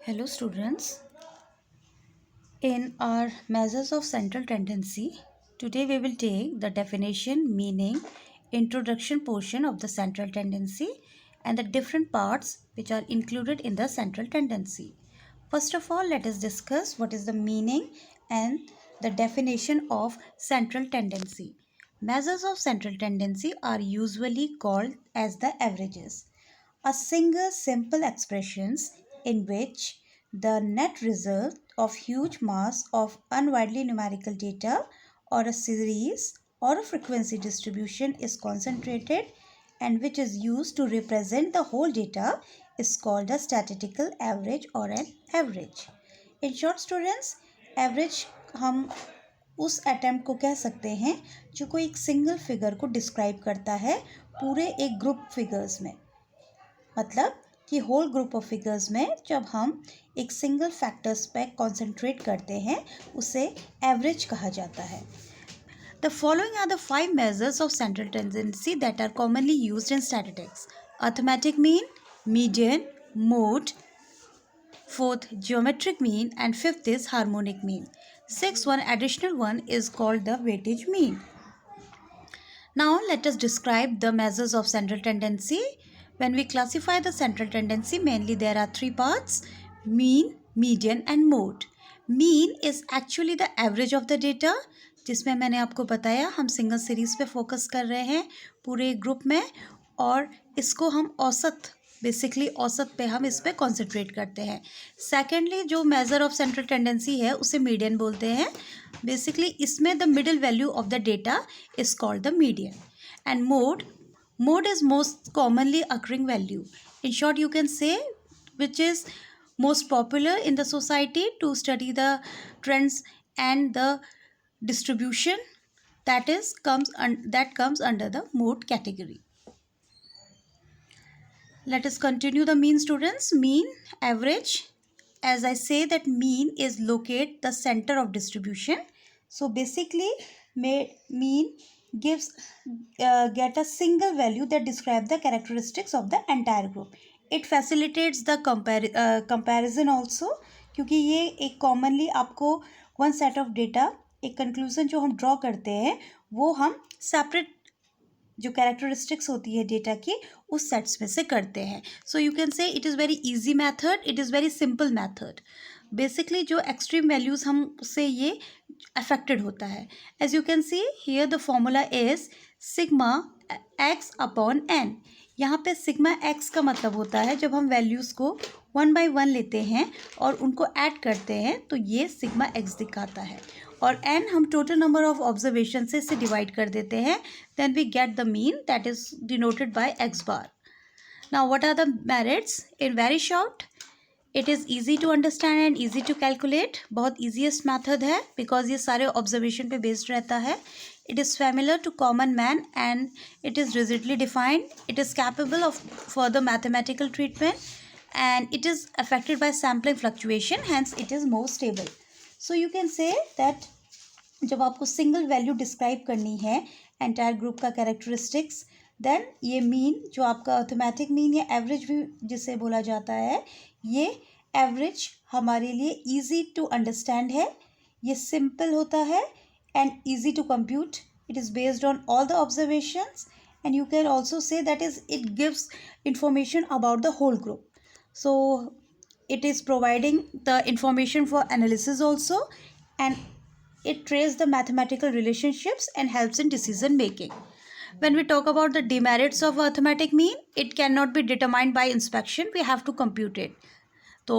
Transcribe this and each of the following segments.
Hello students, in our measures of central tendency, today we will take the definition, meaning, introduction portion of the central tendency and the different parts which are included in the central tendency. First of all, let us discuss what is the meaning and the definition of central tendency. Measures of central tendency are usually called as the averages, a single simple expressions in which the net result of huge mass of unwidely numerical data or a series or a frequency distribution is concentrated and which is used to represent the whole data is called a statistical average or an average. In short students, average हम उस attempt को कह सकते हैं जो कोई एक single figure को डिस्क्राइब करता है पूरे एक ग्रुप फिगर्स में, मतलब कि होल ग्रुप ऑफ फिगर्स में जब हम एक सिंगल फैक्टर्स पे कंसंट्रेट करते हैं उसे एवरेज कहा जाता है. The following are the 5 measures of central tendency that are commonly used in statistics: arithmetic mean, median, mode, fourth geometric mean, and fifth is harmonic mean. Sixth one, additional one, is called the weightage mean. Now let us describe the measures of central tendency. When we classify the central tendency, mainly there are 3 parts: mean, median and mode. Mean is actually the average of the data, जिसमें मैंने आपको बताया हम single series पे focus कर रहे हैं पूरे ग्रुप में, और इसको हम औसत, बेसिकली औसत पे हम इस पे कॉन्सेंट्रेट करते हैं. सेकेंडली, जो मेज़र ऑफ सेंट्रल टेंडेंसी है उसे मीडियन बोलते हैं. बेसिकली इसमें the middle value of the data is called the median. And mode is most commonly occurring value. In short, you can say which is most popular in the society to study the trends and the distribution, that comes under the mode category. Let us continue the mean students. Mean, average. As I say that mean is locate the center of distribution. So basically mean gives get a single value that describe the characteristics of the entire group. It facilitates the comparison also, क्योंकि ये एक commonly आपको one set of data, एक conclusion जो हम draw करते हैं वो हम separate जो कैरेक्टरिस्टिक्स होती है डेटा की उस सेट्स में से करते हैं. So you can say it is very easy method, it is very simple method. Basically जो एक्सट्रीम वैल्यूज़ हम उससे ये अफेक्टेड होता है. As you can see here the formula is sigma x upon n. यहाँ पे सिग्मा एक्स का मतलब होता है जब हम वैल्यूज़ को 1 by 1 लेते हैं और उनको ऐड करते हैं तो ये सिग्मा एक्स दिखाता है, और एन हम टोटल नंबर ऑफ ऑब्जर्वेशन से इसे डिवाइड कर देते हैं. Then we get the mean that is denoted by x bar. Now what are the merits? In very short, it is easy to understand and easy to calculate. बहुत easiest method है because ये सारे observation पे based रहता है. It is familiar to common man and it is rigidly defined. It is capable of further mathematical treatment and it is affected by sampling fluctuation, hence it is more stable. So you can say that जब आपको single value describe करनी है entire group का characteristics, then ये mean जो आपका arithmetic mean या average भी जिसे बोला जाता है, ये एवरेज हमारे लिए इजी टू अंडरस्टैंड है, ये सिंपल होता है and easy to compute. It is based on all the observations and you can also say that is it gives information about the whole group. So it is providing the information for analysis also, and it traces the mathematical relationships and helps in decision making. When we talk about the demerits of arithmetic mean, it cannot be determined by inspection, we have to compute it. तो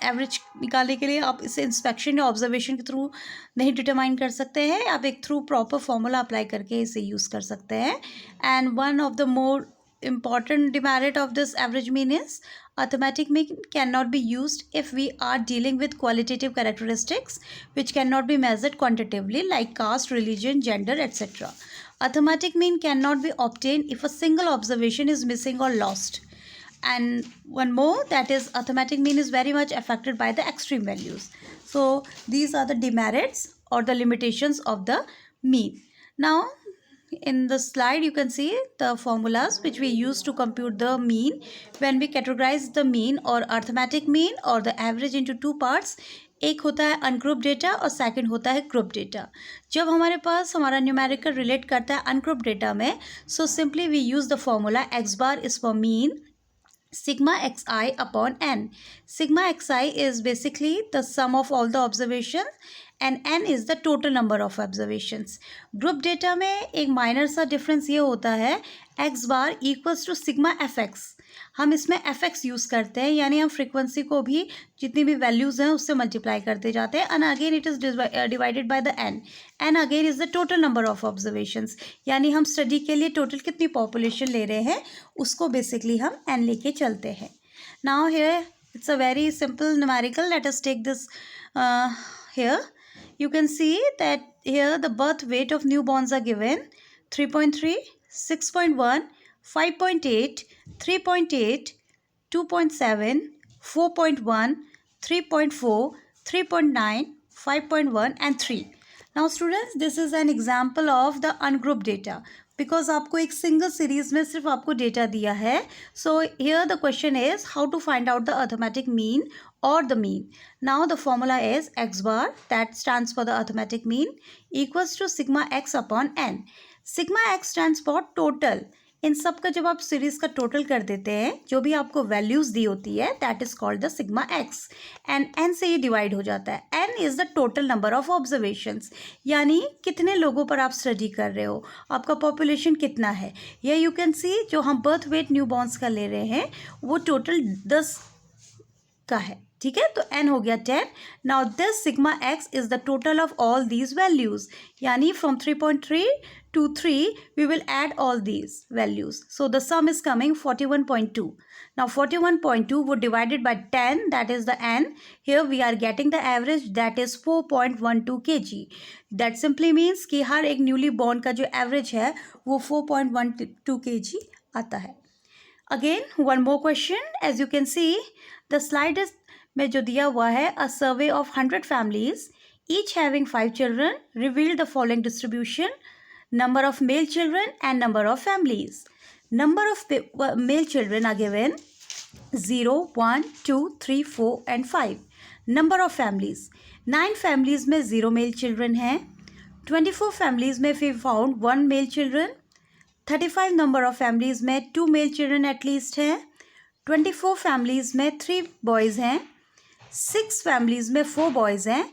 average निकालने के लिए आप इसे inspection या observation के through नहीं determine कर सकते हैं, आप एक थ्रू प्रॉपर फॉर्मूला अप्लाई करके इसे यूज़ कर सकते हैं. And one of the more important demerit of this average mean is arithmetic mean cannot be used if we are dealing with qualitative characteristics which cannot be measured quantitatively like caste, religion, gender, etc. Arithmetic mean cannot be obtained if a single observation is missing or lost. And one more, that is arithmetic mean is very much affected by the extreme values. So these are the demerits or the limitations of the mean. Now in the slide you can see the formulas which we use to compute the mean when we categorize the mean or arithmetic mean or the average into two parts. एक होता है ungroup data और second होता है group data. जब हमारे पास हमारा numerical relate करता है अनग्रुप डेटा में, so simply we use the formula x bar is for mean sigma xi upon n. Sigma xi is basically the sum of all the observations and n is the total number of observations. Group data में एक minor सा difference ये होता है x bar equals to sigma fx. हम इसमें fx use करते हैं, यानी हम फ्रीक्वेंसी को भी जितनी भी वैल्यूज़ हैं उससे मल्टीप्लाई करते जाते हैं. And again it is divided by the n. N again is the total number of observations, यानी हम स्टडी के लिए टोटल कितनी पॉपुलेशन ले रहे हैं उसको बेसिकली हम n लेके चलते हैं. Now here it's a very simple numerical. Let us take this here. You can see that here the birth weight of newborns are given 3.3, 6.1, 5.8, 3.8, 2.7, 4.1, 3.4, 3.9, 5.1 and 3. Now students, this is an example of the ungrouped data because आपको एक single series में सिर्फ आपको data दिया है. So here the question is how to find out the arithmetic mean or the mean. Now the formula is x bar, that stands for the arithmetic mean, equals to sigma x upon n. Sigma x stands for total. इन सब का जब आप series का total कर देते हैं, जो भी आपको वैल्यूज दी होती है, that is called the sigma x. And n से ये डिवाइड हो जाता है. N is the total number of observations, यानी कितने लोगों पर आप स्टडी कर रहे हो, आपका पॉपुलेशन कितना है. ये यू कैन सी जो हम बर्थ वेट न्यूबॉर्न्स का ले रहे हैं वो टोटल 10 का है. ठीक है, तो n हो गया 10. Now this sigma x is the total of all these values, यानी from 3.3 to 3 we will add all these values. So the sum is coming 41.2. Now 41.2 would divided by 10, that is the n. Here we are getting the average, that is 4.12 kg. That simply means कि हर एक newly born का जो average है वो 4.12 kg आता है. Again one more question. As you can see the slide is में जो दिया हुआ है, a survey of 100 families each having 5 children revealed the following distribution: number of male children and number of families. Number of male children are given 0, 1, 2, 3, 4 and 5. Number of families, 9 families में 0 male children हैं. 24 families में we found 1 male children. 35 number of families में 2 male children at least हैं. 24 families में 3 boys हैं. 6 families में 4 boys हैं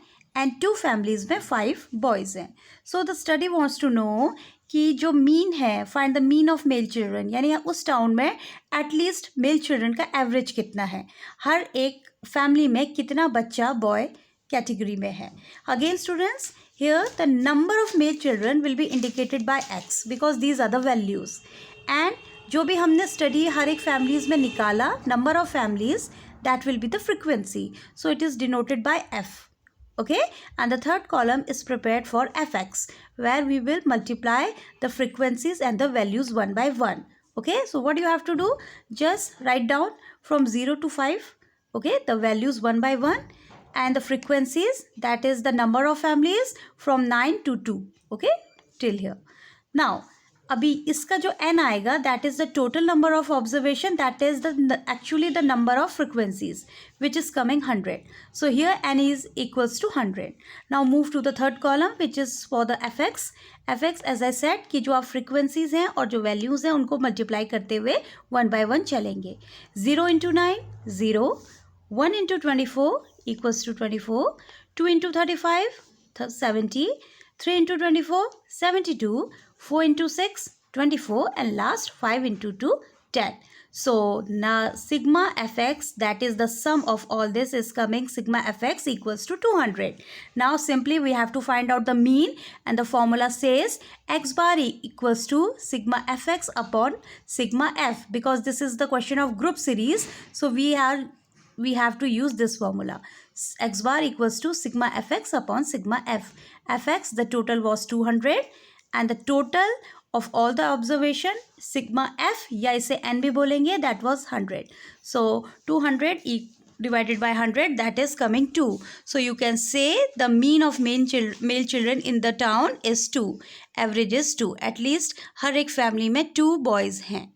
and 2 families में 5 boys हैं. So the study wants to know कि जो मीन है, find the mean of male children, यानी उस टाउन में एटलीस्ट मेल चिल्ड्रन का एवरेज कितना है, हर एक फैमिली में कितना बच्चा बॉय कैटेगरी में है. Again students, here the number of male children will be indicated by x because these are the values. and जो भी हमने स्टडी हर एक फैमिलीज में निकाला, number of families, that will be the frequency. So it is denoted by f. Okay, and the third column is prepared for fx, where we will multiply the frequencies and the values one by one. Okay, so what you have to do, just write down from 0 to 5, okay, the values one by one, and the frequencies, that is the number of families from 9 to 2. Okay, till here. Now अभी इसका जो n आएगा, that is the total number of observation, that is the actually the number of frequencies which is coming 100. So here n is equals to 100. Now move to the third column which is for the fx. fx as I said कि जो आप frequencies हैं और जो values हैं उनको multiply करते हुए 1 by 1 चलेंगे. 0 into 9 0, 1 into 24 equals to 24, 2 into 35 70, 3 into 24 72, 4 into 6 24 and last 5 into 2 10. So now sigma fx, that is the sum of all this, is coming sigma fx equals to 200. Now simply we have to find out the mean, and the formula says x bar equals to sigma fx upon sigma f, because this is the question of group series, so we have to use this formula. X bar equals to sigma fx upon sigma f. Fx, the total was 200, and the total of all the observation sigma f, या इसे n भी बोलेंगे, that was 100. So 200 divided by 100, that is coming 2. So you can say the mean of male children in the town is 2. Average is 2. At least हर एक family में 2 boys हैं.